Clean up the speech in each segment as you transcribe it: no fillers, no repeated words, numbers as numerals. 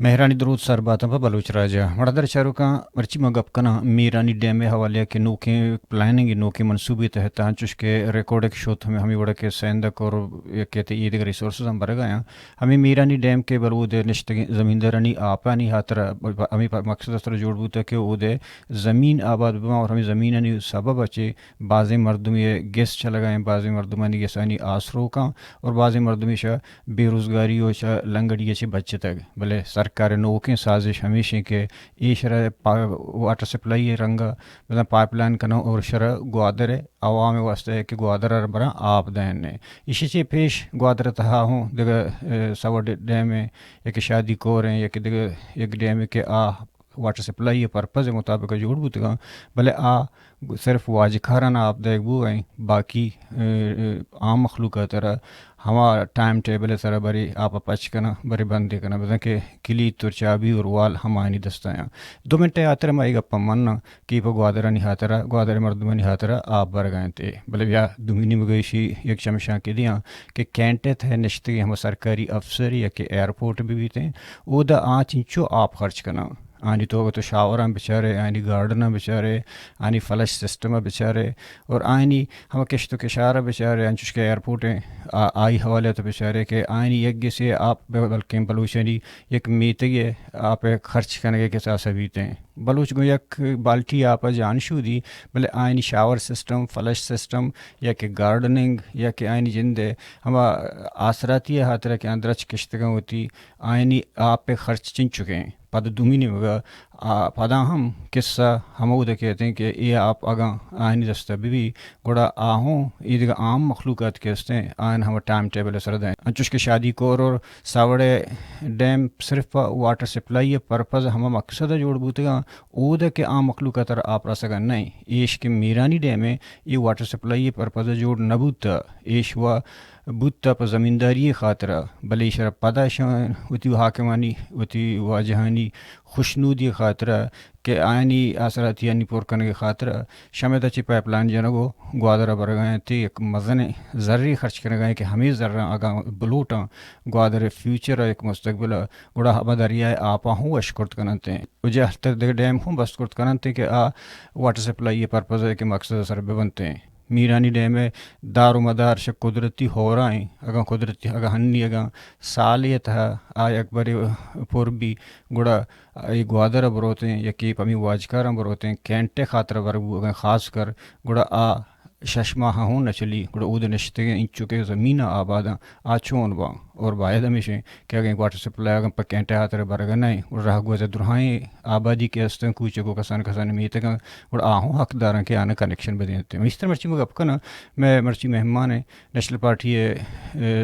مہرانی درود سر باتم پہ بلوچ راجا مڑدر چارو کا مرچی مگپ کنا میرانی ڈیم حوالے کے نوکے پلاننگ نوکے منصوبے تحت چش کے ریکارڈک شوت ہمیں وڑا کے سیندک اور کہتے عید ریسورسز ہم بر گیا ہمیں میرانی ڈیم کے برود نشت زمیندرانی آپانی ہاترا ہمیں مقصد اس طرح جوڑ بوتا کہ وہ دے زمین آباد بما اور ہمیں زمینانی سبب اچے بعض مردم یہ گیس چلا گئے بعض مردمانی گیسانی آسرو کا اور بعض مردمی شاہ بے روزگاری و شاہ لنگڑی چے بچے تک بلے سرکار نوکیں سازش ہمیشہ کہ ای شرح واٹر سپلائی رنگا مطلب پائپ لائن کنا اور شرح گوادر عوام واسطے ہے کہ گوادر برا آپ دین نے اسی چی پیش گوادر تہا ہوں دیکھ سوا ڈیم ہے یا کہ شادی کور ہیں یا کہ دیکھ ایک ڈیم ہے کہ واٹر سپلائی پرپز مطابق جوڑ بوتگا بلے صرف واجکھاران آپ دیکھ بو گئیں باقی عام مخلوقات طرح ہما ٹائم ٹیبل سر بری آپ پچ کنا بری بندی کنا بزن کہ کلی تر چابی اور وال ہمانی دستیاں 2 منٹ آتر مائی گپا مننا کہ پا گوادرانی ہاترا گوادر مردمانی ہاترا آپ بر گئے تے بلے بیا دمینی مگیشی یک چمشاں کے دیاں کہ کینٹے تھے نشتگی ہم سرکاری افسر یا کہ ایئرپورٹ بھی تھے او دا چنچو آپ خرچ کنا آنی تو شاوراں بچارے آنی گارڈناں بچارے آنی فلش سسٹم بچارے اور آئینی ہم کشت و کشارہ بچارے انچوش کے ایئرپورٹیں آئی حوالے تو بچارے کہ آئینی یک سے آپ بلکہ بلوچنی یک میتگی آپ خرچ کرنے کے ساتھ بیتے ہیں بلوچ گو یک بالٹی آپ جانشو دی بلے آئینی شاور سسٹم فلش سسٹم یا کہ گارڈننگ یا کہ آئینی جندے ہم آسراتی ہاترہ کے اندرچ کشتگاں ہوتی آئینی آپ پہ خرچ چن چکے ہیں پد دومینی مگا پدا ہم قصہ ہمو دا کہتے ہیں کہ یہ آپ اگاں آئینی دستہ بھی گوڑا آہوں یہ دیگا عام مخلوقات کے ہستے ہیں آئین ہم ٹائم ٹیبل سر دیں انچوش کے شادی کور اور ساوڑے ڈیم صرف واٹر سپلائی پرپز ہم مقصد جوڑ بوتے گا او دا کہ عام مخلوقات آپ رہ سکا نہیں ایش کے میرانی ڈیم ہے یہ واٹر سپلائی پرپز جوڑ نبوتا ایش و بوتا پا زمینداری خاطرہ بلے شرح پدا شان وتی حاکمانی وتی واجہانی خوشنودی خاطرہ کہ آئینی آثراتی یعنی پور کرنے کے خاطرہ شمید اچھی پائپ لائن جنگو گوادر بر گئے تھے ایک مزن ذرری خرچ کرنے گئے کہ ہمیں ذرہ آگاں بلوٹاں گوادر فیوچر ایک مستقبل گوڑا ہبا دریائے آپا ہوں اشکرت کننتے ہیں وجہ تک ڈیم ہوں بس کرت کننتے کہ واٹر سپلائی پرپز ہے کہ مقصد سر بے بنتے ہیں میرانی ڈیم ہے دار و مدار شک قدرتی ہو رہا ہیں اگاں قدرتی اگاں ہنی اگاں سالیت ہے اکبر پور بھی گڑا یہ گوادر بروتے ہیں یا کہ پمی واجکار بروتے ہیں کینٹے خاطر برگو اگاں خاص کر گڑا ششما ہوں نہ چلی گڑا اود نشتے ان چکے زمین آباداں چون با اور باید ہمیشہ کہ اگیں واٹر سپلائی اگاں پا کینٹے خاطر برگا نہیں اور رہ گوزے درہائیں آبادی کے ہستیں کوچے کو کسان میتگاں اور آہوں حقداراں کے آنے کنیکشن بدینتے ہیں اس طرح مرچی مگا اپکنا میں مرچی مہمان ہیں نیشنل پارٹی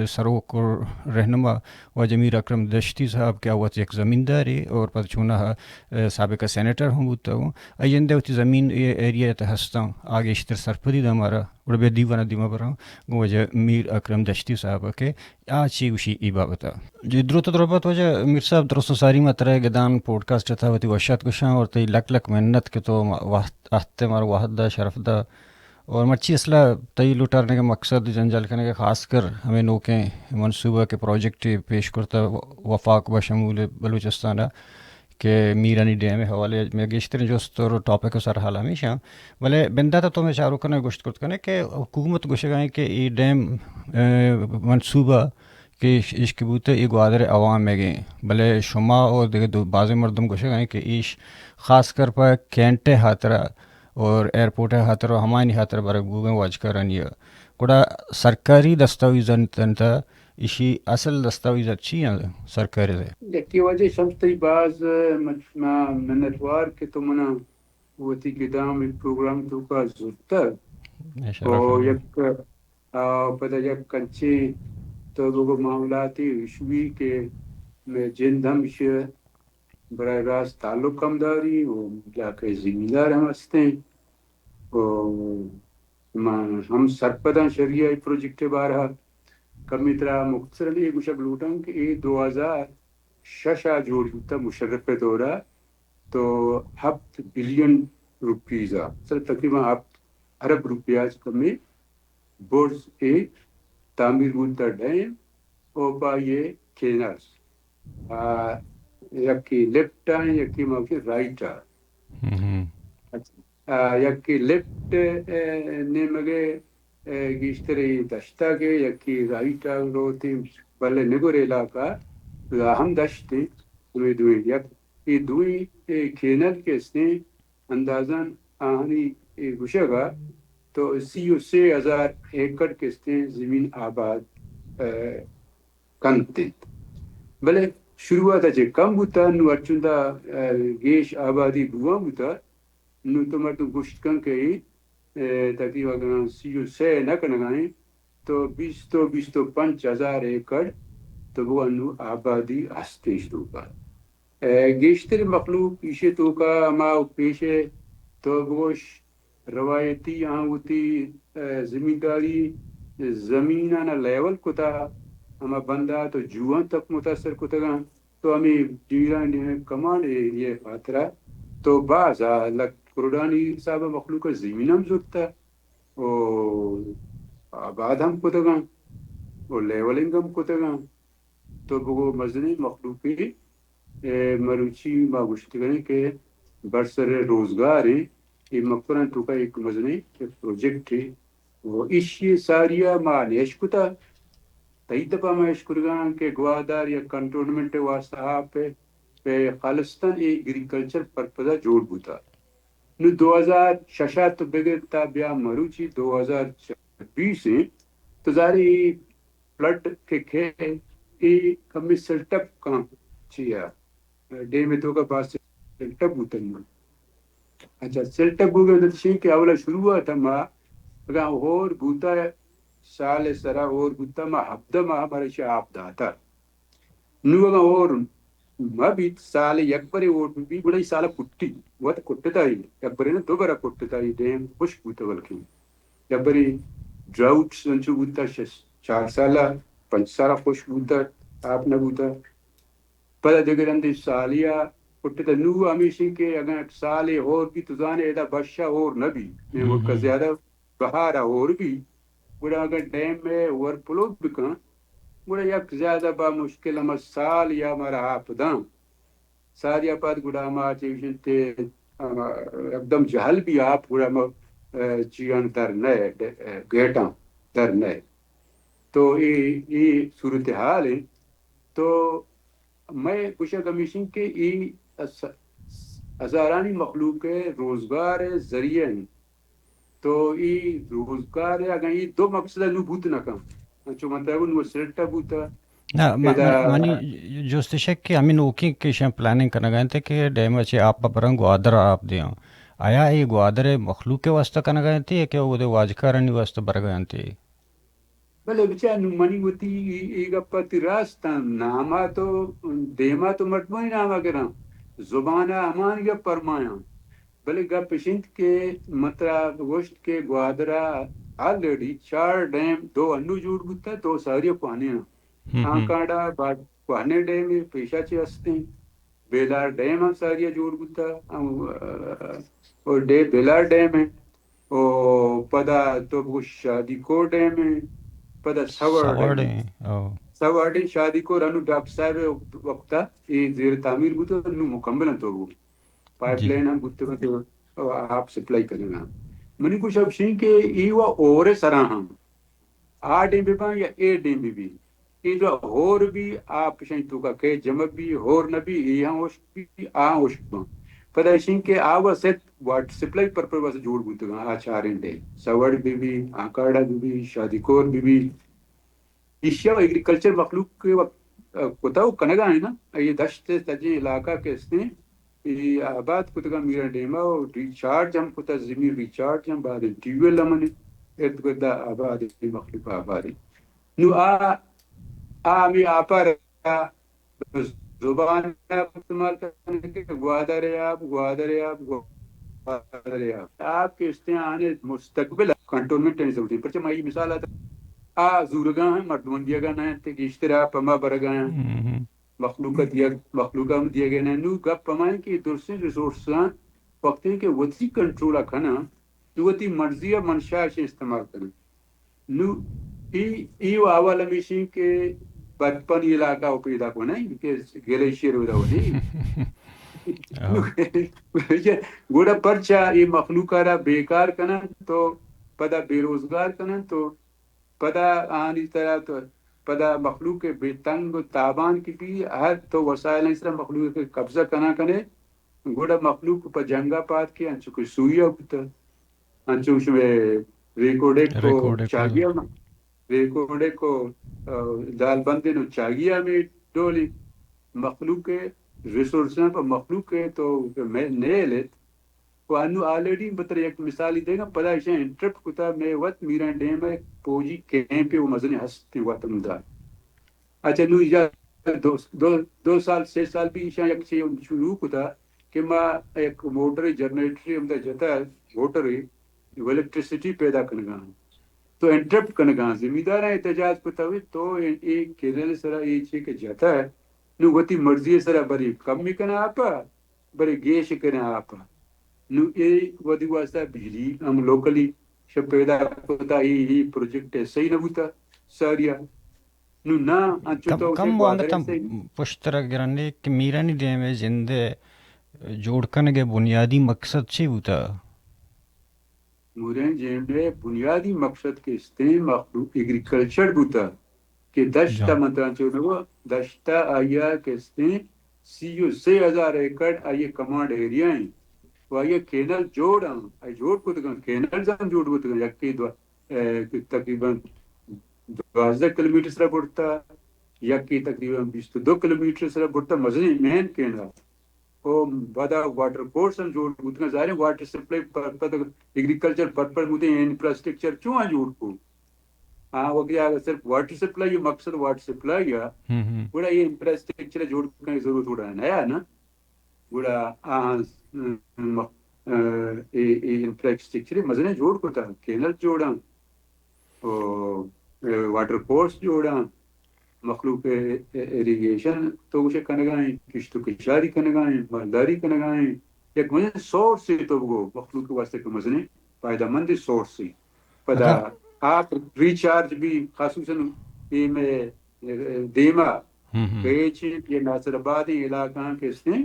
سروک اور رہنما و جمیر اکرم دشتی صاحب کیا ہوا ایک زمیندار ہے اور پتہ چونہ سابقہ سینیٹر ہوں بودتا ہوں ایندے ہوتی زمین ایریا ہستاں آگے اشتر سرپدی دا ہمارا اور بے دیوانا دیما برا وجہ میر اکرم دشتی صاحب کے چی وشی ای بابتا جی دروت دربت وجہ میر صاحب درست ساری مترے گدان پوڈ کاسٹ تھا ہوتی وشات کشاں اور تی لک لک محنت کے تو وقت مار واحد دا شرف دا اور مرچی اصلہ تی لوٹارنے کے مقصد جنجال کرنے کے خاص کر ہمیں نوکیں منصوبہ کے پروجیکٹ پیش کرتا وفاق بشمول بلوچستان کہ میرانی ڈیم حوالے میں گشتر جو استور ٹاپک سر حال ہمیشہ بلے بندہ تھا تو میں چاروں کرنے گوشت کرت کرنے کہ حکومت گوشے گئے کہ یہ ڈیم منصوبہ کہ عشق بوتے یہ گوادر عوام میں گئے بلے شما اور دیکھے بعض مردم گوشے گئے کہ ایش خاص کر پا کینٹے ہاترہ اور ایئرپورٹ خاطر ہمانی خاطر برگ بوگیں واج کرانی گوڑا سرکاری دستاویزاں تنتا اسی اصل دستاویز اچھی ہیں سرکاری دے دیکھتی وجہ سمجھتی بعض منتوار کہ تو منا وتی گدام ایک پروگرام تو کا زورتا اور یک پتہ یک کنچی تو دو معاملاتی ایشوی کہ میں جندم براہ راست تعلق کم داری وہ علاقے زمیندار ہم ہستے ہیں ہم سرپدہ شریعہ پروجیکٹ بارہ کمی طرح مختصر علی مشک لوٹاں کہ یہ 2006 جوڑ ہوتا مشرف پہ دورہ تو 7 بلین روپیزا سر تقریباً 7 ارب روپیہ کمی بورڈز ایک تعمیر ہوتا ڈیم اور با یہ کینرز یکی لیفٹ یکی موقع رائٹ یکی لیفٹ نے مگے گیشتری دشتا کے یکی رائٹ روتی بلے نگور علاقہ ہم دشتی ہمیں دوئی یک یہ دوئی کھینل کے اس نے اندازاً آہنی گوشگا تو 33,000 ایکڑ کے اس نے زمین آباد کنتے بلے شروعات ہے کم ہوتا نو اچھندا گیش آبادی بوام ہوتا نو تو مردم گوشت کن کئی تقریباً 33 نہ کنگائیں تو 25,000 ایکڑ تو وہ انو آبادی ہستیش تو کا گیشتر مخلوق پیشے تو کا ما پیشے تو گوش روایتی یہاں ہوتی زمینداری زمینانا لیول کتا ہما بندہ تو جوان تک متاثر کتگاں تو ہمیں جیران کمان یہ خاطرہ تو بعض لگ قرآنی صاحب مخلوق زمین ہم زدتا اور آباد ہم کتگاں اور لیولنگ ہم کتگاں تو بگو مزنی مخلوقی مروچی ما گشتگاں کہ برسر روزگار ہیں یہ مقبران تو کا ایک مزنی پروجیکٹ ہے وہ اشی ساریا ما نیش کتا تیتپا ما اشکرگاں کہ گوادار یا کنٹرولمنٹ واسطہ پہ خالستان ایگریکلچر پرپزا جوڑ بوتا نو 2006 تو بغیر تا بیا مروچی 2020 ہیں تو زاری فلڈ کے کھے ای کمی سلٹپ کام چیا ڈے میں تو کا پاس سلٹپ ہوتا ہے اچھا سلٹپ ہو گیا تو شیئر کہ اولا شروع ہوا تھا ما اگر اور بوتا سال سرا اور بوتا ما ہفتہ ما ہمارے شاہ آپ داتا نو اگر اور ما بھی سال یک بری اور بھی بڑی سال کٹی وہ تو کٹتا ہی یک بری نا دو برا کٹتا ہی ڈیم خوش بوتا بلکی یک بری ڈراؤٹ سنچو بوتا 4 سالہ 5 سالہ خوش بوتا آپ نہ بوتا پتہ دیگر اندی سالیا کٹتا نو ہمیشہ کہ اگر سال اور بھی تزانے ایدہ بشہ اور نبی میں وہ کا زیادہ بہارا اور بھی بڑا اگر ڈیم میں اوور فلو بکن بڑا یک زیادہ با مشکل ہمیں سال یا ہمارا آپ دان سال یا پات گڑا ہمارا چیوشن تے ایک دم جہل بھی آپ گڑا ہمارا چیان در نئے گیٹاں در نئے تو یہ صورتحال ہے تو میں کچھ کمیشن کے یہ ہزارانی مخلوق روزگار ذریعہ ہیں تو یہ روزگار ہے اگر یہ دو مقصد نو بوت نہ کم چو مطلب نو سلٹا بوتا مانی جوستشک کہ ہمیں نوکی کیشن پلاننگ کرنا گئے تھے کہ ڈیم اچھے آپ پرنگ گوادر آپ دیاں آیا یہ گوادر مخلوق کے واسطہ کرنا گئے تھے کہ وہ دے واجکارانی واسطہ بر گئے تھے بلے بچہ نو منی ہوتی ایک پتی راستان ناما تو دیما تو مٹموئی ناما کرام زبانہ امان یا پرمایاں بلے گا پیشنٹ کے مطلب گوشت کے گوادرہ آلریڈی 4 ڈیم 2 انو جوڑ بوتا 2 ساری پانے ہیں آنکاڑا پانے ڈیم پیشہ چے ہستے ہیں بیلار ڈیم ہم ساری جوڑ بوتا اور بیلار ڈیم ہے اور پدا تو شادی کو ڈیم ہے پدا سوارڈی شادی کو رنو ڈاکٹر صاحب وقتا یہ زیر تعمیر بوتا انو مکمل ہیں تو وہ پائپ لائن ہم بوتے ہیں تو آپ سپلائی کریں گا منی کچھ اب شین کہ یہ وہ اور سراہ ہم 8 ڈیم بھی پائیں یا 8 ڈیم بھی یہ جو اور بھی آپ شین تو کا کہ جمع بھی اور نبی یہاں ہوش بھی آہاں ہوش بھی پتہ شین کہ آوا سیٹ واٹ سپلائی پرپر واسے جوڑ بوتے ہیں آج 4 ڈے سوارڈ بھی آنکاڑا بھی شادی کور بھی ایشیا ایگریکلچر مخلوق کے کتاو کنگا ہے نا یہ دشت تجی علاقہ کے اس نے یہ آباد کتگا میرا ڈیما اور ریچارج ہم کتا زمین ریچارج ہم بعد ٹیویل ہمیں ارد گردہ آباد مخلوق آبادی نو ہمیں آپا رہا زبان استعمال کرنے کے گوادر ہے آپ کے استعانے مستقبل کنٹرولمنٹ نہیں ضروری پرچہ میں یہ مثال آتا زورگاں ہیں مردمندیہ گاں ہیں تے اشترا پما برگاں ہیں مخلوقات دیے گئے ہیں نو گپ پمائیں کہ درسیں ریسورساں وقت ہیں کہ وطی کنٹرول کھنا نو وطی مرضیہ منشاہ سے استعمال کرنا نو ای آوالا میشیں کہ بچپن علاقہ پیدا کو نہیں کہ گلیشیر ہوتا ہو نہیں گوڑا پرچا یہ مخلوق را بیکار کنن تو پدا بے روزگار کنن تو پدا آنی طرح تو پدا مخلوق بے تنگ و تابان کی بھی ہر تو وسائل اس طرح مخلوق کے قبضہ کنا کنے گوڑا مخلوق پر جنگا پات کی انچو کوئی سویا ہوتا انچو میں ریکوڈے کو چاگیا ریکوڈے کو دال بندے نو چاگیا میں ڈولی مخلوق کے ریسورسیں پر مخلوق کے تو میں نئے لیت وہ انو آلریڈی بطر ایک مثالی دے گا پدا ایشا انٹرپٹ کتا میں وقت میران ڈیم ہے پوجی کہیں پہ وہ مزنی ہستی وقتم دا اچھا نو ایجا دو سال 6 سال بھی ایشا یک چیز شروع کتا کہ ما ایک موٹر جنریٹری ہم دا جتا ہے موٹر الیکٹریسٹی پیدا کرنگا تو انٹرپٹ کرنگا زمیندار احتجاج کتا ہوئی تو ایک کیرل سرا یہ چیز کہ جاتا ہے نو گتی مرضی سرا بری کمی کنا آپا بری گیش کنا آپا نو یہ ودی واسطہ بجلی ہم لوکلی شب پیدا کتا ہی پروجیکٹ صحیح نہ ہوتا ساریا نو نا انچو تو کم وانگتا پشترہ گرنے کہ میرانی ڈیم ہے زندے جوڑ کنگے بنیادی مقصد چی ہوتا مورین جیمڈے بنیادی مقصد کے استعمال مخلوق ایگریکلچر ہوتا کہ دشتا منتران چونگو دشتا آیا کے استعمال 6,000 ایکڑ آئیے کمانڈ ایریا ہیں وہ آئیے کینل جوڑ ہاں آئی جوڑ کو تکن کینل جان جوڑ کو تکن یکی تقریباً 12 کلومیٹر سرا بڑھتا یکی تقریباً 22 کلومیٹر سرا بڑھتا مزنی مین کینل وہ بدا واٹر کورس ہم جوڑ کو تکن ظاہر واٹر سپلائی پر ایگریکلچر پرپر مجھے انفراسٹرکچر چون آن جوڑ کو ہاں وہ کیا صرف واٹر سپلائی یہ مقصد واٹر سپلائی ہے بڑا یہ انفراسٹرکچر جوڑ کرنے کی ضرورت ہو رہا ہے نیا نا بڑا انفراسٹرکچر مزنے جوڑ کو تھا کینل جوڑا واٹر کورس جوڑا مخلوق ایریگیشن تو اسے کنگائیں کشت و کشاری کنگائیں مالداری کنگائیں ایک مزنے سورس سے تو وہ مخلوق کے واسطے کے مزنے فائدہ مند سورس سے پدا آپ ریچارج بھی خصوصاً یہ میں دیما پیچ یہ ناصر آبادی علاقہ کے اس نے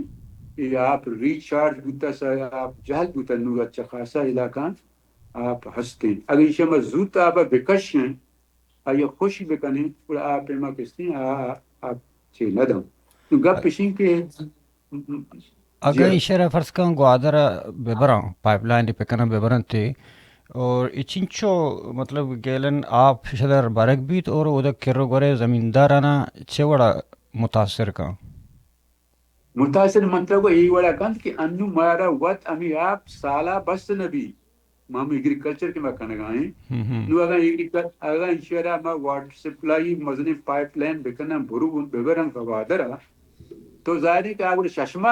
یہ آپ ریچارج بوتا سا آپ جہل بوتا نور اچھا خاصا علاقہ آپ ہستے ہیں اگر یہ شما زود آپ بکش ہیں آیا خوشی بکنیں اور آپ ایما کستے ہیں آپ چھے ندم گپ پشین کے اگر اشارہ فرض کن گوادر ببران پائپ لائن دی پکنا ببران تے اور اچینچو مطلب گیلن آپ شدر بارک بیت اور اودا کرو گورے زمیندارانا چھے وڑا متاثر کن متاثر مطلب یہ وڑا کن کہ انو مارا وقت امی آپ سالہ بس نبی ہم ایگریکلچر کے مکان گائیں نو اگر انشاءاللہ ما واٹر سپلائی مزنی پائپ لائن بکنا برو ببرن گوادر تو ظاہر ہے کہ آپ ششمہ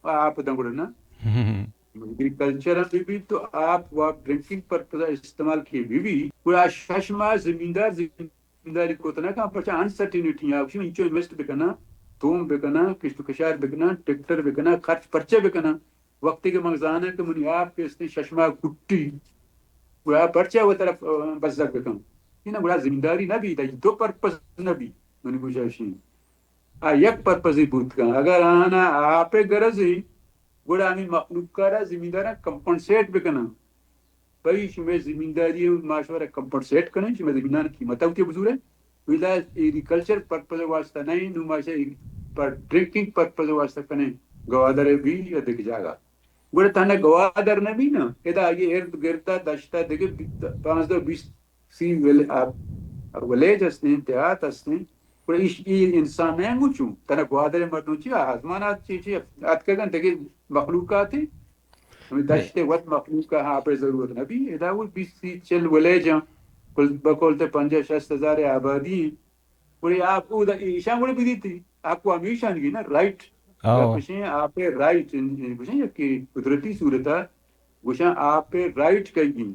آپ دنگڑ نا ایگریکلچر بھی تو آپ ڈرنکنگ پر استعمال کی بھی پورا ششمہ زمینداری کو تنا کہاں پرچا انسرٹینٹی ہے اپشن انچو انویسٹ بکنا توم بکنا کشت کشار بکنا ٹریکٹر بکنا خرچ پرچے بکنا وقتی کے مغزان ہے کہ منی آپ کے اس نے ششمہ کٹی وہ پرچے وہ طرف بزدک بکن یہ نا بڑا زمینداری نہ بھی دو پرپس نہ بھی منی گوشاشین یک پرپس ہی بوت کن اگر آنا آپ گرز ہی گوڑا ہمیں مخلوق کارا زمیندارا کمپنسیٹ بکنا بھئی شمی زمینداری معاشورہ کمپنسیٹ کرنے شمی زمیندان قیمت ہوتی بزور ہے ویدہ ایگریکلچر پرپس واسطہ نہیں نمائشہ پر ڈرنکنگ پرپس واسطہ کرنے گوادر بھی یا دیکھ جاگا گوڑا تانا گوادر نہ بھی نا ایدہ آگے ارد گرتا دشتا دیکھے 15-20 سی ولیج ہستے ہیں تیات ہستے ہیں گوڑا یہ انسان نہیں گوچوں تانا گوادر مردوں چی آزمانات چی آت کگن دیکھے مخلوقات ہیں ہمیں دشتے وقت مخلوق کا ہاں پر ضرورت نہ بھی ایدہ وہ 20-40 ولیج ہیں بکولتے 50-60 ہزار آبادی ہیں گوڑی آپ کو ایشان گوڑی بھی دیتی آپ کو ہمیشان گی نا رائٹ گوشیں آپ پہ رائٹ گوشیں کہ قدرتی صورتہ گوشیں آپ پہ رائٹ کئی گی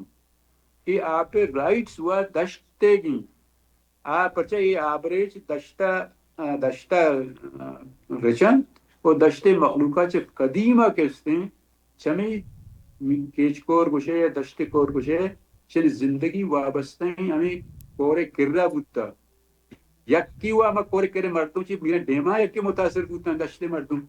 یہ آپ پہ رائٹس ہوا دشتے گی آپ پرچہ یہ آبریج دشتہ رچن اور دشتے مخلوقات سے قدیمہ کہستے ہیں چمی کیچ کور گوشے یا دشتے کور گوشے چلی زندگی وابستہ ہیں ہمیں کورے کرہ بودتا یکی وا ما کور کرے مردوں چی میرا ڈیما یکی متاثر بودتا دشتے مردوں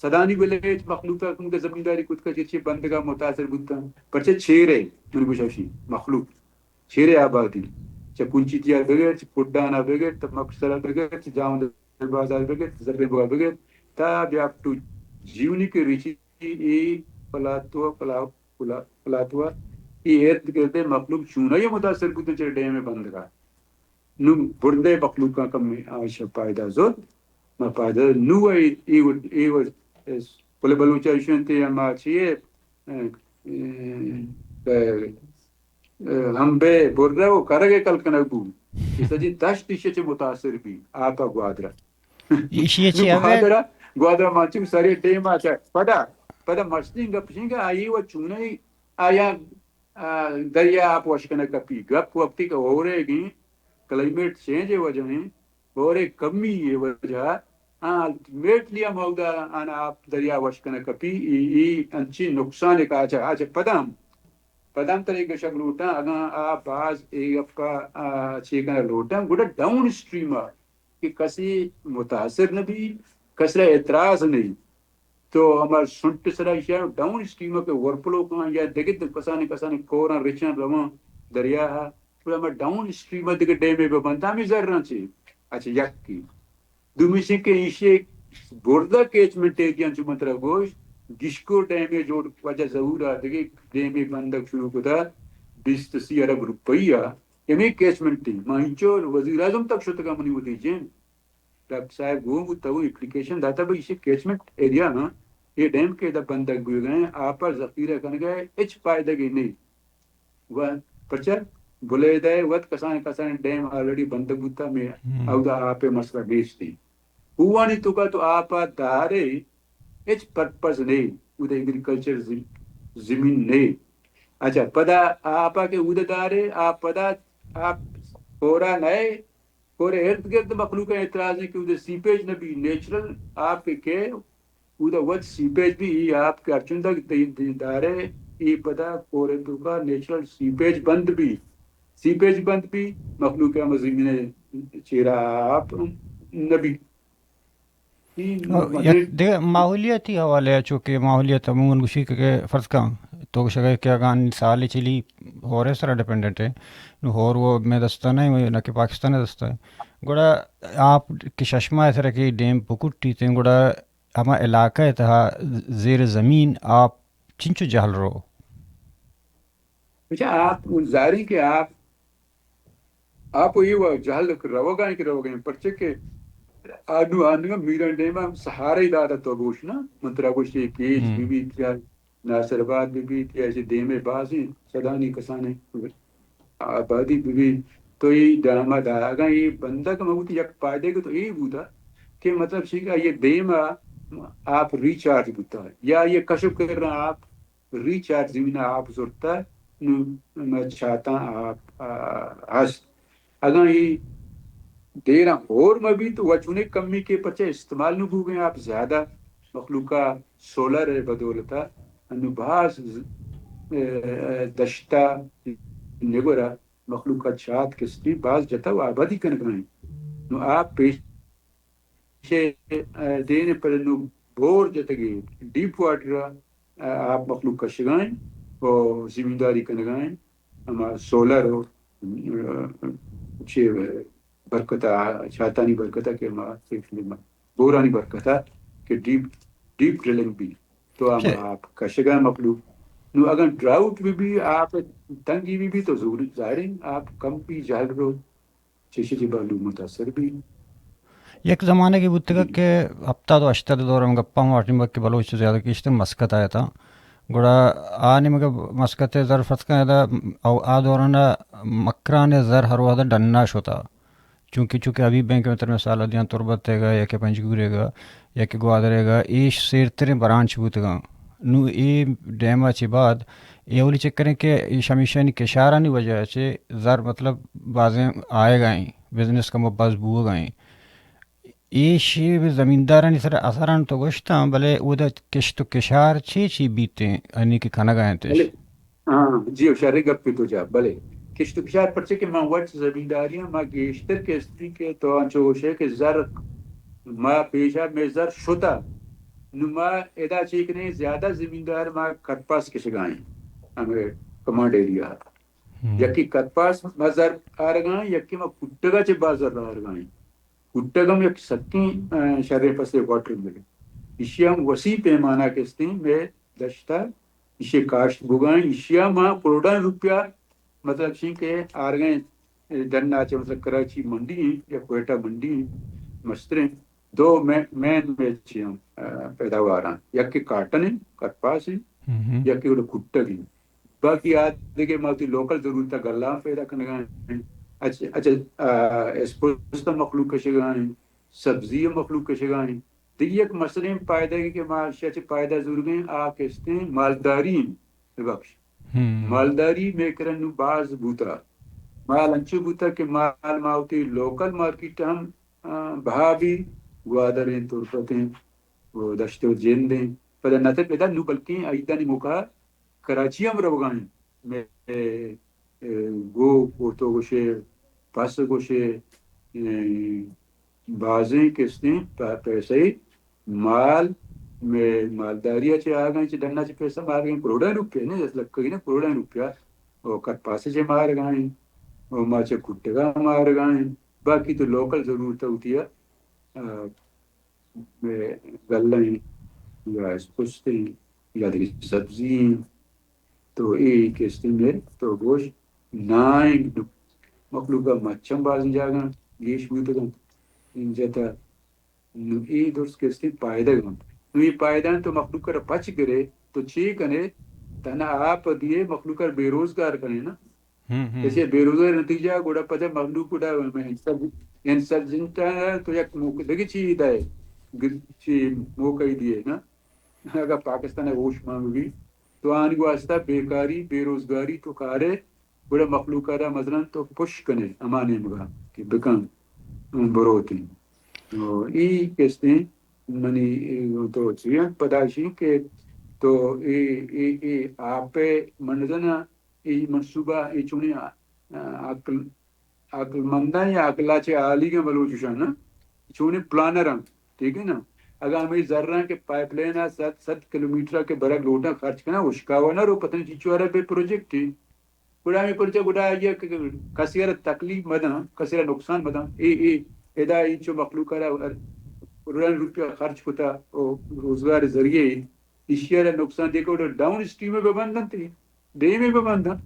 صدانی بلے مخلوقہ کن کے زمینداری کت کا چیچے بندگا متاثر بودتا پرچے چھیرے من گوشاشی مخلوق چھیرے آبادی چا کنچی تیار بغیر چا پڑانا بغیر تا مکسرہ بغیر چا جاؤں در بازار بغیر تا زربے بغا بغیر تا بیاب تو جیونی کے ریچی ای پلاتوا ای ارد گردے مخلوق چونا یہ متاثر بودتا چا ڈیم بندگا نو برده مخلوقا کم آشا پایدا زود ما پایدا نو ای پل بلوچایشون تی اما چیه ہم بے برده و کرگه کلکنه بو ایسا جی دشت ایشه چه متاثر بی آپا گوادرا ایشیه نو چی اوه گوادرا مانچیم ساری ڈیم آچا پدا مرسدین گپشنگا آئی و چونه آیا دریا آپ وشکنه کپی گپ وقتی که ہو رہے گی کلائمیٹ چینج ہے وجہ ہیں اور ایک کمی ہے وجہ الٹیمیٹلی ہم ہوگا آنا آپ دریا وشکن کپی ای انچی نقصان ایک آچا پدام طریقے شک لوٹا اگر آپ باز ایک اپا چیکن لوٹا گوڑا ڈاؤن سٹریم کہ کسی متاثر نبی کسرا اعتراض نہیں تو ہمارا سنٹ سرا شاہ ڈاؤن سٹریم کے ورپلو کا یا دیکھت کسانے کورا رچان روان دریا ہے ہمارا ڈاؤن سٹریم دیکھ ڈیمے پہ بنتا ہمیں ذرہ چاہیے اچھا یک کی دومی سے کہ اسے بردہ کیچمنٹ ایریا جو مطلب گوش گشکو ڈیمے جو وجہ ضرور آتے کہ ڈیمے بندک شروع کو تھا 20 ارب روپیہ یہ کیچمنٹ تھی مہنچو وزیر اعظم تک شد کا منی ہوتی جین ڈاکٹر صاحب وہ تو اپلیکیشن داتا بھائی اسے کیچمنٹ ایریا نا یہ ڈیم کے دا بندک بھی گئے آپ پر ذخیرہ کرنے گئے اچ پائدہ گئی نہیں وہ پرچر بولے دے وقت کسان ڈیم آلریڈی بندک بوتا میں او دا آپ مسئلہ بیچ دی ہوا نہیں تو کا تو آپ دارے اچ پرپز نہیں وہ دا ایگریکلچر زمین نہیں اچھا پدا آپ کے او دا دارے آپ پدا آپ پورا نئے پورے ارد گرد مخلوق کا اعتراض ہے کہ وہ دا سیپیج نبی نیچرل آپ کے وہ دا وقت سیپیج بھی آپ کے ارچندہ دارے ای پدا پورے تو کا نیچرل سیپیج بند بھی مخلوق مزمین چیرا آپ نبی دیکھ ماحولیاتی حوالے چونکہ ماحولیت عموماً گوشی کہ فرض کا تو شگے کہ اگان سال چلی ہو رہے سر ڈپینڈنٹ ہے اور وہ میں دستہ نہیں نہ کہ پاکستان دستہ ہے گوڑا آپ کی ششمہ ایسا کہ ڈیم پکٹی تھیں گوڑا ہما علاقہ تھا زیر زمین آپ چنچو جہل رہو اچھا آپ ظاہری کہ آپ یہ جہل روگا پرچے کہ آنگا میران ڈیما سہارا ہی دادا تو گوش نا منترا گوش یہ کیج بھی تھیا ناصر آباد بھی تھیا ایسے ڈیمے بازی صدانی کسانے آبادی بھی تو یہ ڈراما داگا یہ بندہ کا مبوتی یک پائدے کو تو یہ بوتا کہ مطلب شکا یہ ڈیما آپ ریچارج بوتا ہے یا یہ کشف کر رہا آپ ریچارج زمینہ آپ ضرورتا میں چاہتا آپ ہست اگر یہ دیرہ اور میں بھی تو وچونے کمی کے پچھے استعمال نو گئے آپ زیادہ مخلوقہ سولر ہے بدولتا انو باز دشتا نگورا مخلوقہ چاہت کستی باز جتا و آبادی کنگائیں نو آپ پیشے دینے پر نو بور جتا گئے ڈیپ واٹر آپ مخلوقہ شگائیں اور زمینداری کنگائیں اما سولر ہو چھے برکتا چاہتانی برکتا کہ بورانی برکتا کہ ڈیپ ڈرلنگ بھی تو آپ کشگاہ مخلوق نو اگر ڈراؤٹ بھی آپ تنگی بھی تو ضروری ظاہر ہے آپ کم بھی جہل رو چیشے جی بالو متاثر بھی یک زمانے کی بودتے کہ ہفتہ تو اشتہ دور ہم گپا مارٹن بک کے بلوچ زیادہ کیشتے مسکت آیا تھا گوڑا آنے مگا مسکت زر فتکا ہے او آ دورانا مکران زر ہر وحدہ ڈناش ہوتا چونکہ ابھی بینک میں ترمیں سالہ دیاں تربت ہے گا یا کہ پنجگورے گا یا کہ گوادرے گا ایش سیر ترے برانچ بوت گا نو ای ڈیما چی بعد یہ اولی چیک کریں کہ ایش ہمیشہ نہیں کشارانی وجہ چے زر مطلب بازیں آئے گائیں بزنس کا مباز بو گائیں ایش زمیندارانی سر اثران تو گوشتا بلے او دا کشت و کشار چی بیتے ہیں انی کی کھانا گائیں تیش ہاں جی شہری گپ پی تو جا بلے کشتکشار پرچے کہ ماں وچ زمینداریاں ماں گیشتر کے استری کے تو انچوشے کہ زر ماں پیشہ میں زر شتا نما ادا چیکنے زیادہ زمیندار ماں کٹپاس کے شگائیں ہمیں کمانڈ ایریا یکی کٹپاس مزر آرگائیں یکی ماں کٹگا چے بازر آرگائیں کٹگم یک سکیں شرح پسے واٹر ملے اشیاء وسیع پیمانہ کستیں میں دشتا اشیاء کاشت بگائیں اشیاء ماں کروڑاں روپیہ مطلب چین کہ آرگائیں دننا چے مطلب کراچی منڈی ہیں یا کوئٹہ منڈی ہیں مستریں دو مین میچیاں پیداواراں یکی کاٹن ہیں کٹپاس ہیں یکی وہ کٹگ ہیں باقی آدھے کے مالتی لوکل ضرورتہ گلاں پیدا کرنے گئے اچھا اسپوستا مخلوق کشگائیں سبزی مخلوق کشگائیں دیکھ یک مسئلہ پائدہ کہ معاشیہ چے پائدہ ضرور گئیں کہتے ہیں مالداری بخش مالداری میں کرن باز بوتا مال انچو بوتا کہ مال ماوتی لوکل مارکیٹ ہم بہا بھی گوادریں ترفتیں وہ دشتو جین دیں پہلے نہ پیدا نو بلکہ ایدہ نہیں موقع کراچی ہم روگائیں میں گو تو گوشے پاس گوشے بازیں کسیں پیسے مال میں مالداری اچھے آگئیں چھ ڈننا چھ پیسہ مار گئیں کروڑا روپے نہیں جیسے لگ کہیں نا کروڑا روپیہ وہ کٹ پاسے چھ مار گئیں وہ ماں چھ کٹگا مار گئیں باقی تو لوکل ضرورت ہوتی ہے گلیں یا اسپستے یا دیکھ سبزی تو ای کستے میں تو گوشت نائن مخلوقہ مچھم بازی جاگا گیش بوتا گا انجاتا ای درست کستے پائدہ گا یہ پائدان تو مخلوق کر پچ کرے تو چی کنے تنا آپ دیئے مخلوق کر بے روزگار کنے نا جیسے بے روزگار نتیجہ گوڑا پتہ مخلوق گوڑا انسرجنٹا تو یک موقع دگی چی دائے چی موقع دیئے نا اگر پاکستان ہوش مانگوی تو آنگو واسطہ بیکاری بے روزگاری تو کارے گوڑا مخلوق کارا مثلا تو پش کنے امانے مگا کہ بکن بروتی ای کستے منی تو چیئن پداشی کہ تو ای آپ منزنا ای منصوبہ ای چونی عقل مندہ یا عقلہ چے آلی کے بلوچشان نا چونی پلانر ہم ٹھیک ہے نا اگر ہمیں ذرہ کے پائپ لائن 7 کلومیٹر کے برک لوٹا خرچ کرنا اشکاوا نہ رو پتہ نہیں چوارا پہ پروجیکٹ تھی گڑا میں پرچہ گڑا یہ کسیر تکلیف مدن کسیر نقصان مدن ادا ای چو مخلوق کرا روپیہ خرچ ہوتا روزگار ذریعے اشیاء نقصان دیکھو ڈاؤن اسٹریم میں ببندن تھی ڈے میں ببندن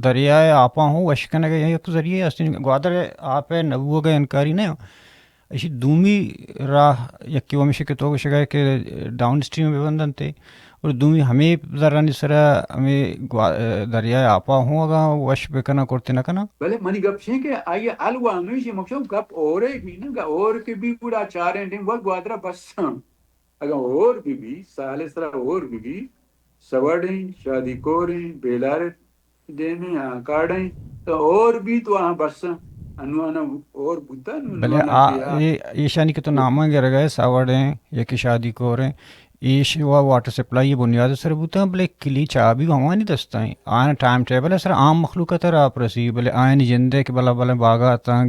دریائے آپا ہوں وشکن گئے یک ذریعے گوادر آپ نبو گئے انکاری نہیں اسی دومی راہ یکی ومشی کے تو گئے کہ ڈاؤن اسٹریم میں ببندن تھے اور دومی ہمیں ذرا نسرا ہمیں دریائے آپا ہوں اگا وش بکنا کرتے نہ کنا بلے منی گپ چھیں کہ آئیے الوا ہمیشہ مقصد گپ اور بھی نا اور کے بھی پورا چاریں دیں وہ گوادرہ بس اگر اور بھی سال اس طرح اور بھی سوڑیں شادی کوریں بیلار دینے کارڈیں تو اور بھی تو وہاں بس انوانا اور بوتا بلے ایشانی کے تو نامہ گر گئے ساوڑیں یکی شادی کوریں ایش و واٹر سپلائی بنیاد سر بوتا بلے کلی چاہ بھی ہوا نہیں دستا ہیں آئین ٹائم ٹیبل ہے سر عام مخلوق تر آپ رسی بلے آئین جندے کے بلا بلا باغا آتا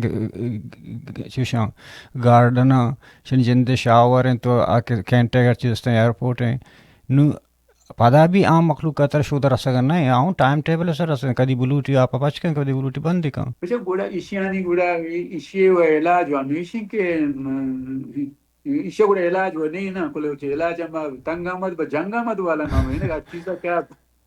چوشاں گارڈن شن جندے شاور ہیں تو آکے کینٹے گر چیز دستا ہیں ایئرپورٹ ہیں نو پدا بھی عام مخلوق تر شو در رسا کرنا ہے آؤں ٹائم ٹیبل ہے سر رسا کدی بلوٹی آپ پچ کن کدی بلوٹی بند دکھا اچھا گوڑا ایشیانی گوڑا ایشی و علاج و ہمیشی کے ایشی گوڑا علاج و نہیں نا کلے اچھے علاج ہم تنگ آمد با جنگ آمد والا نام ہے نا چیزا کیا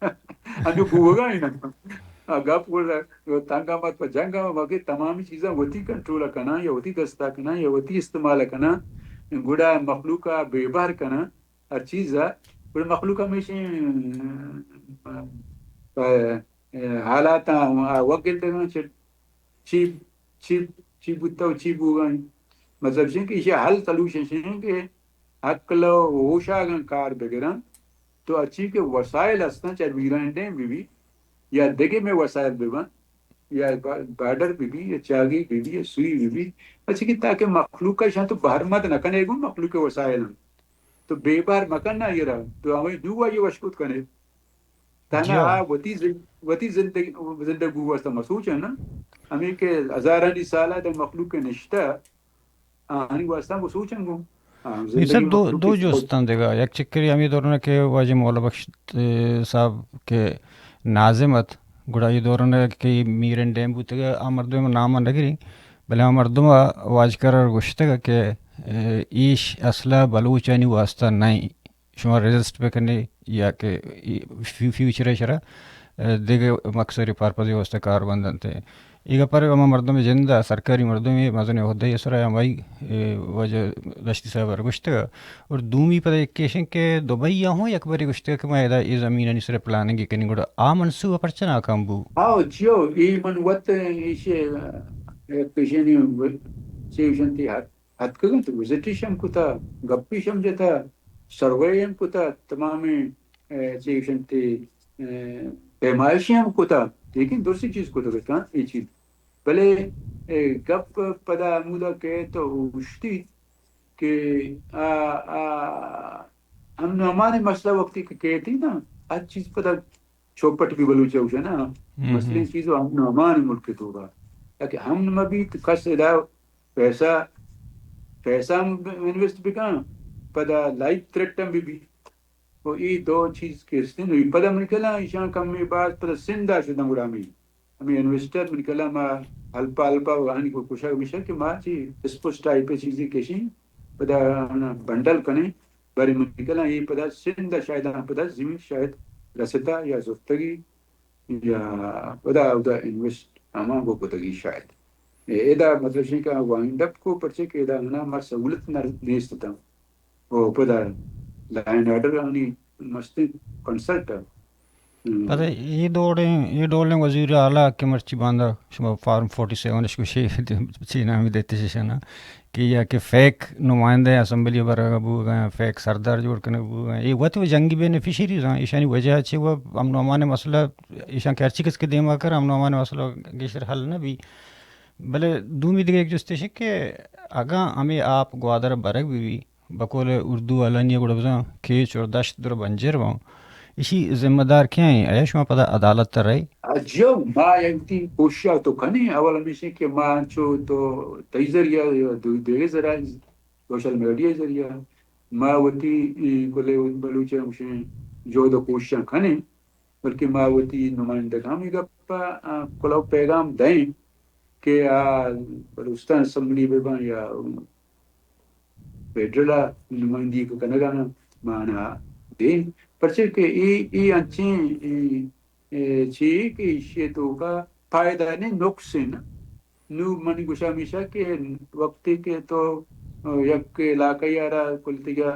انو گوگا ہی نا گپ گوڑا تنگ آمد با جنگ آمد باقی تمامی چیزاں ہوتی کنٹرول کنا یا ہوتی دستا کنا یا ہوتی استعمال کنا گوڑا مخلوقہ بے بار کنا ہر چیزا گوڑا مخلوق ہمیشہ حالات وقت دیں چی بوتا چی بوگا مطلب سے کہ یہ حل سلوشن ہے کہ عقل و ہوش آگن کار بگرن تو اچھی کہ وسائل ہستن چاہے ویران دیں بھی یا دگے میں وسائل ببن یا بارڈر بھی یا چاگی بھی یا سوئی بھی اچھی کہ تاکہ مخلوق کا شاہ تو باہر مت نہ کنے گو مخلوق کے وسائل تو بے بار مکن نہ یہ رہا تو ہمیں دو یہ وشکوت کنے تانا وتی زندگی واسطه مسوچ ہے نا ہمیں کہ ہزارانی سالہ در مخلوق نشتہ آنی واسطہ مسوچن گو یہ زندگی سب مخلوق دو جوستان دے گا یک چکری ہمیں دورنا کہ واجب مولا بخش صاحب کے ناظمت گڑا یہ دورنا کہ میرن ڈیم بوتے گا آمردوں میں نام نگری بلے آمردوں واج کرر گشتے گا کہ ایش اصلہ بلوچانی واسطہ نہیں شما رجسٹ پہ کرنے یا کہ فیوچر شرا دیگه مقصری پارپزی واسطه کار بندن تے ایگا پر اما مردم جندا سرکاری مردم مزن عہدہ اسرا ہمائی وجہ دشتی صاحب گشتے گا اور دومی پر ایک کیشن کہ دبئی یا ہوں یک باری گشتے کہ میں ای زمین انی سر پلاننگ کنی گوڑا آ منصوبہ پرچنا کام بو جیو ای من وقت ایشی کشنی سیوشنتی حد کگن تو وزٹیشم کتا گپیشم جتا سرویم کتا تمامی سیوشنتی پیمائشی ہم کتا لیکن دوسری چیز کتا کتا یہ چیز بلے گپ پدا مودا کہ تو اشتی کہ ہم ہمارے مسئلہ وقتی کہتی نا ہر چیز پدا چوپٹ بھی بلوچہ ہوشا نا مسئلہ چیزوں ہم ہمارے ملک تو ہوگا تاکہ ہم بھی خس ادا پیسہ انویسٹ بھی کہاں پدا لائف تھریٹم بھی وہ یہ دو چیز کے استعمال ہوئی پدا منکلا ایشان کم میں بعد پدا سندہ شدہ گوڑا ہمیں انویسٹر منکلا ما الپا وہانی کو کشا بشا کہ ماں چی اسپوس ٹائپ چیزیں کشی پدا بنڈل کنے باری منکلا یہ پدا سندہ شاید پدا زمین شاید رسطہ یا زفتگی یا پدا انویسٹ اما کو کتگی شاید ایدا مطلب شئی کہ وائنڈ اپ کو پرچے کہ ایدا ہنا مار سہولت نیستتا وہ پدا لائن آرڈر آنی مستی کنسلٹ پتہ یہ دوڑیں وزیر اعلیٰ کے مرچی باندھا شما فارم 47 اس کو چینا ہمیں دیتے شیشنا کہ یا کہ فیک نمائندے اسمبلی برگا بو گئے فیک سردار جوڑ کرنے بو گئے یہ وقت وہ جنگی بینیفیشریز ہیں ایشانی وجہ اچھی وہ امن و امان مسئلہ ایشان کے ارچی کس کے دیما کر امن و امان مسئلہ گیشتر حل نہ بھی بلے دومی دیگه ایک جستشی کہ اگاں ہمیں آپ گوادر برگ بھی بقول اردو علنیہ گوڑا بزاں کھیچ اور دشت در بنجر وہاں اسی ذمہ دار کیا ہیں آیا شما پتہ عدالت تر رہی جو ما یکتی کوشش تو کنی اول ہمیشہ کہ ما چو تو تی ذریعہ یا دیگه ذرائع سوشل میڈیا ذریعہ ما وتی کلے بلوچہ ہمشیں جو تو کوشش کنی بلکہ ما وتی نمائندگامی گپا کلو پیغام دیں کہ بلوچستان اسمبلی ببا یا فیڈرل نمائندگی کو کنگانا مانا دیں پرچہ کہ ای انچیں چی کہ ایشیتوں کا فائدہ نہیں نقصان نو منی گوشا میشا کہ وقتی کے تو یک علاقہ یارا کلتگا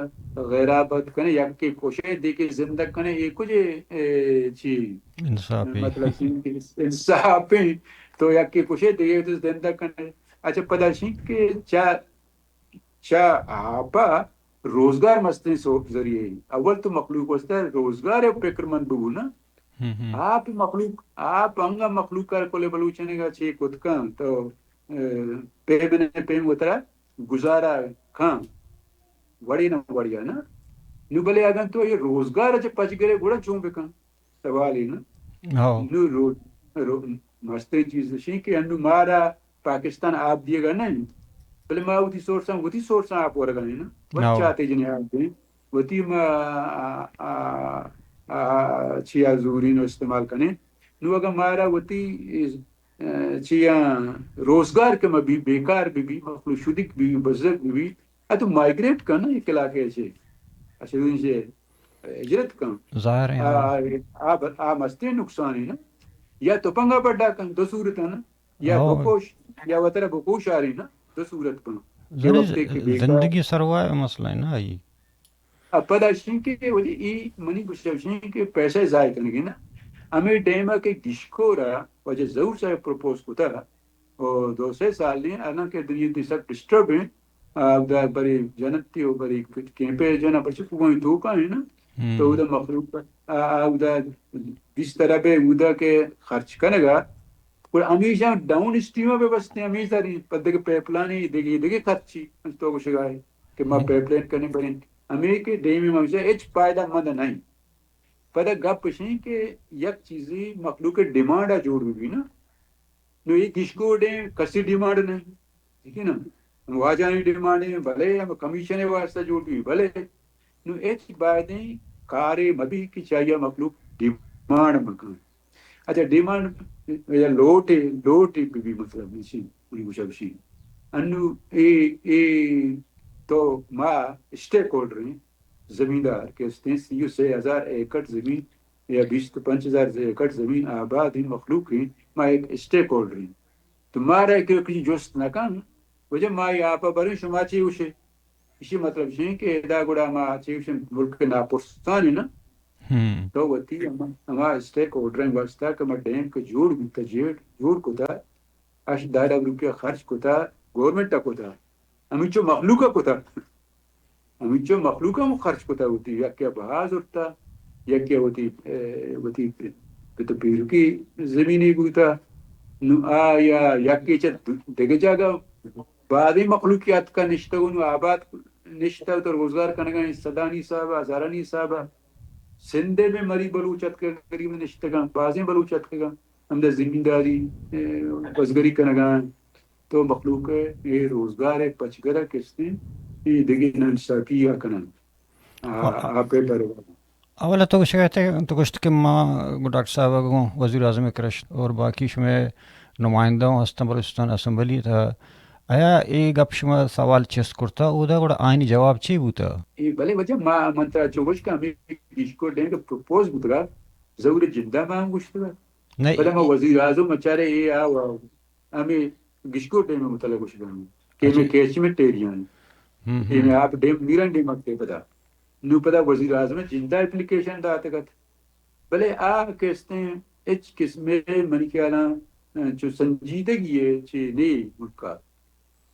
غیر آباد کنے یک کے کوشش دیکھے زندہ کنے ایک کچھ چی مطلب انصاف پہ تو یک کے کوشش دیکھے تو زندہ کنے اچھا پداشی کہ چا آپا روزگار مستن سوپ ذریعے اول تو مخلوق ہوتا ہے روزگار ہے فکر مند بگو نا آپ مخلوق آپ انگا مخلوق کر کولے بلوچنے گا چھے کتکان تو پیم اترا گزارا کھان وڑی نا وڑیا نا نو بلے اگر تو یہ روزگار اچھے پچ گرے گوڑا چون بکن سوال ہی نا نو مستن چیز شیں کہ انو مارا پاکستان آپ دیے گا نہیں بلے ما وتی سورساں آپ ورگانے نا وہ چاہتے جنہیں آپ دیں وتی ما چیا زورین استعمال کرنے نو اگر مارا وتی چیا روزگار کے میں بھی بیکار بھی مخلوق شدک بھی بزرگ بھی تو مائگریٹ کرنا ایک علاقے سے اچھا دن سے ہجرت کن ظاہر ہے آ مستے نقصان ہے نا یا تو پنگا پڑا کن دو صورت ہے نا یا بکوش یا وطرہ بکوش آ رہی نا دو صورت کن زندگی سروائے مسئلہ ہے نا یہ پدا شین کے وجہ ای منی گشتشین کے پیسے ضائع کرنے گی نا ہمیں ڈیما کے گشکو رہا وجہ ضرور سے پروپوز کو تھا اور 2 سال لیں انا کے دنیا تی سب ڈسٹرب ہیں بری جنتی ہو بری کیمپے جنا پچھے کوئی دھوکا ہے نا تو ادھا مخلوق ادھا جس طرح پہ ادھا کے خرچ کرنے گا اور ہمیشہ ڈاؤن اسٹریموں پہ بستے ہیں ہمیشہ رہی پدے کے پیپ لانی دیکھے خرچی تو کچھ گائے کہ ماں پیپ لائن کرنے پڑیں ہمیں کہ ڈیم میں ہمیشہ ایچ فائدہ مند نہیں پتہ گپ پشیں کہ یک چیزی مخلوق ڈیمانڈ جوڑ بھی نا نو یہ کشکو ڈیں کسی ڈیمانڈ نہیں ٹھیک ہے نا واجانی ڈیمانڈ ہے بھلے ہم کمیشن واسطہ جوڑ بھی بھلے نو ایک باتیں کارے مبی کی چاہیے مخلوق ڈیمانڈ مکان اچھا ڈیمانڈ یا لوٹ بھی مطلب نہیں انو اے تو ما اسٹیک ہولڈر ہیں زمیندار کے 6,000 ایکڑ زمین یا 20-5,000 ایکڑ زمین آباد ہیں مخلوق ہیں ما ایک اسٹیک ہولڈر ہیں تو مارا کہ کسی جوست نکان وجہ ما یہ آپا بریں شما چی اوشے اسی مطلب شیں کہ ادا گوڑا ما چی اوشے ملک کے ناپرستان ہے نا تو وتی ہما اسٹیک ہولڈریں واسطہ کہ ما ڈیم کے جوڑ کو تھا 8 روپیہ خرچ کو تھا گورنمنٹ کو تھا ہمیں چو مخلوقہ کو تھا ہمیں چو مخلوقہ میں خرچ کو تھا ہوتی یا کیا بہاز اٹھتا یا کیا ہوتی تو پیر کی زمینی کو تھا یا کی چت دیکھ جاگا بعدی مخلوقیات کا نشتہ انو آباد نشتہ تو روزگار کنگا صدانی صاحبہ ہزارانی صاحبہ سندھے میں مری بلوچت کے قریب نشتہ گا بازیں بلوچت کے گا ہم دا زمینداری بزگری کنگا تو مخلوق یہ روزگار ہے پچگرہ کستے یہ دیکھیں ننساکی یا کنن آپ پر اولا تو کچھ کہتے ہیں تو کچھ کہ ماں ڈاکٹر صاحب کو وزیر اعظم کرش اور باقی شمع نمائندہ ہستن بلوچستان اسمبلی تھا آیا ای گپ شما سوال چیست کرتا او دا گوڑا آئینی جواب چی بوتا بھلے وجہ ماں منترا چوبش کا ہمیں کشکو ڈیں کہ پروپوز بوتا ضرور جدہ ماں ہم گوشتا بھلے میں وزیر اعظم مچارے یہ آو ہمیں گشکو ڈیم میں مطلع گوشتا ہوں کہ میں کیچ میں ٹیریاں ہیں میں آپ ڈیم میران ڈیم اکتے پتا نو پتا وزیر اعظم جندہ اپلیکیشن دا آتا گت بھلے کہتے ہیں اچ قسمے منی کیالا جو سنجیدگی ہے چی نہیں ملکا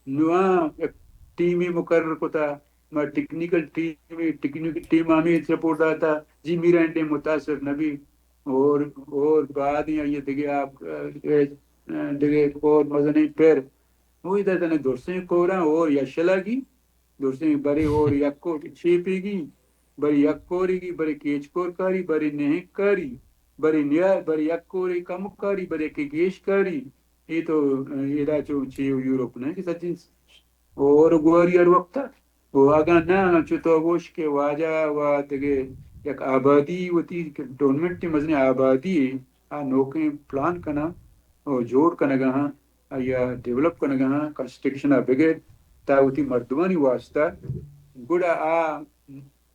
نو ایک ٹیمی مقرر کو تھا میں ٹیکنیکل ٹیم ہمیں رپورٹ آتا جی میران ڈیم متاثر نبی اور بعد یہ دیکھیں آپ دیکھیں اور مزنی پیر وہی دیتا نے دوستیں کورا اور یشلا کی دوستیں بڑی اور یکو چھیپی گی بڑی یک کوری گی بڑی کیچ کور کاری بڑی نہک کاری بڑی نیا بڑی یک کوری کم کاری بڑی کیش کاری یہ تو یہ دا چو چی یوروپ نے کہ سچن اور گواری ہر وقت وہ آگا نا چو تو گوش کے واجہ و تگے یک آبادی ہوتی ڈونمنٹ کی مزنی آبادی نوکیں پلان کنا اور جوڑ کنگا ہاں یا ڈیولپ کنگا ہاں کنسٹرکشن بگیر تا ہوتی مردمانی واسطہ گوڑا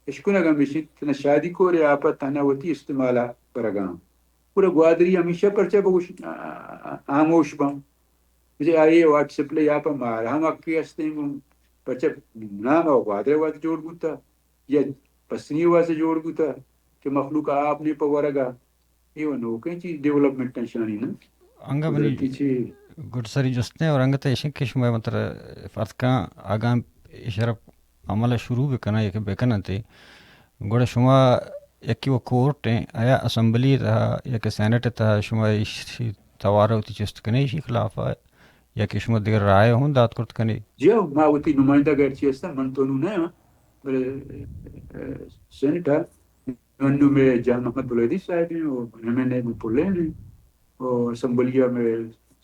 اشکنگا مشید تنا شادی کو رے آپا تنا ہوتی استعمالا برگا پورا گوادری ہمیشہ پرچہ بگوش آموش با مجھے آئیے واٹس اپ لے یہاں پر مارا ہم اکی ہستے ہیں پرچہ نام گوادرے واسے جوڑ گوتا یا پسنی واسے جوڑ گوتا کہ مخلوق آپ نے پورگا یہ وہ نوکیں چیز ڈیولپمنٹ نشانی نا انگا بنی گڑ سری جستنے اور انگا تا ایشن کش میں مطلب فرد کا آگاں اشرف عمل شروع بکنا یا کہ بکنا تے گوڑا شما یکی وہ کورٹ ہیں آیا اسمبلی تھا یا کہ سینٹ تھا شما اسی توارہ ہوتی چست کنے اسی خلاف ہے یا کہ شما دیگر رائے ہوں داد کرت کنے جی ہاں ماں ہوتی نمائندہ گھر چیستا من تو نونے ہیں بلے سینٹر انو میں جان محمد بلدی صاحب ہیں اور ہمیں نے پولے ہیں اور اسمبلیہ میں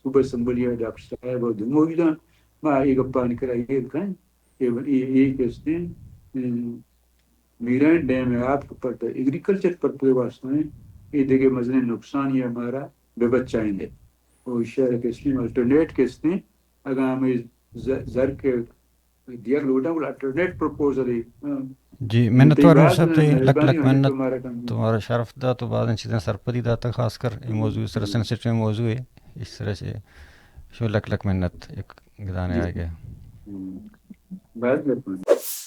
صوبہ اسمبلیہ ڈاکٹر صاحب اور دنگو بھی دان ماں ایک اپانی کرائی یہ دکھائیں یہ کہتے ہیں میران ڈیم ہے آپ پر ایگریکلچر پر پورے واسطہ ہیں یہ دیکھے مزنے نقصان یہ ہمارا بے بچائیں گے اور شہر کہتے ہیں الٹرنیٹ کہتے ہیں اگر ہمیں زر کے دیا لوٹا وہ الٹرنیٹ پروپوزل ہے جی محنت وارو سب تے لک محنت تمہارا شرف دا تو بعد ان چیزیں سرپری دا تا خاص کر یہ موضوع اس طرح سینسیٹیو موضوع ہے اس طرح سے شو لک محنت ایک گدانے آ گیا بہت